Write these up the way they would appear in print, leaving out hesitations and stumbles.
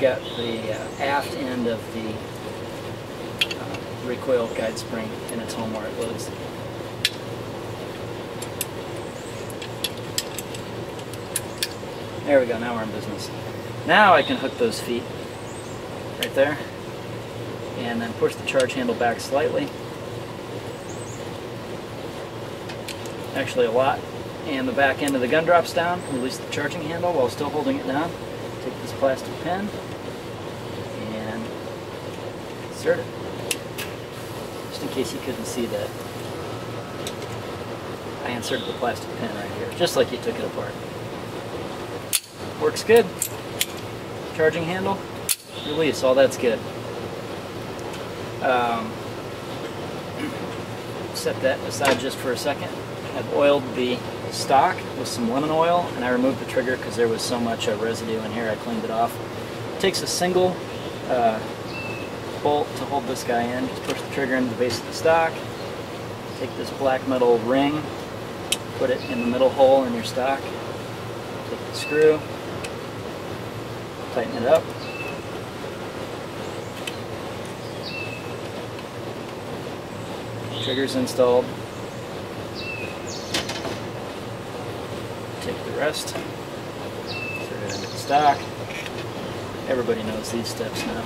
got the aft end of the recoil guide spring in its home where it lives. There we go, now we're in business. Now I can hook those feet right there and then push the charge handle back slightly. Actually a lot. And the back end of the gun drops down, release the charging handle while still holding it down. Take this plastic pin and insert it. Just in case you couldn't see that, I inserted the plastic pin right here, just like you took it apart. Works good. Charging handle, release, all that's good. Set that aside just for a second. I've oiled the stock with some lemon oil, and I removed the trigger because there was so much residue in here. I cleaned it off. It takes a single bolt to hold this guy in. Just push the trigger into the base of the stock. Take this black metal ring, put it in the middle hole in your stock. Take the screw, tighten it up. Trigger's installed. Take the rest, throw it into the stock. Everybody knows these steps now.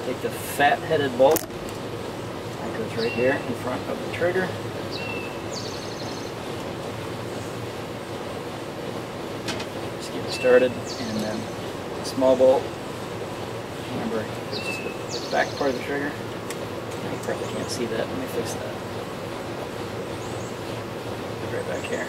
Take the fat-headed bolt. That goes right here in front of the trigger. Just get it started, and then the small bolt. Remember, it goes to the back part of the trigger. You probably can't see that. Let me fix that. Right back here.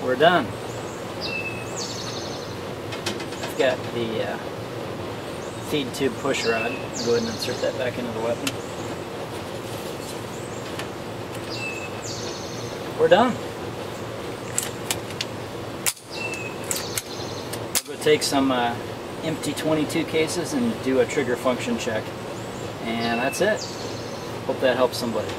We're done. I've got the feed tube push rod. I'll go ahead and insert that back into the weapon. We're done. I'll go take some empty 22 cases and do a trigger function check. And that's it. Hope that helps somebody.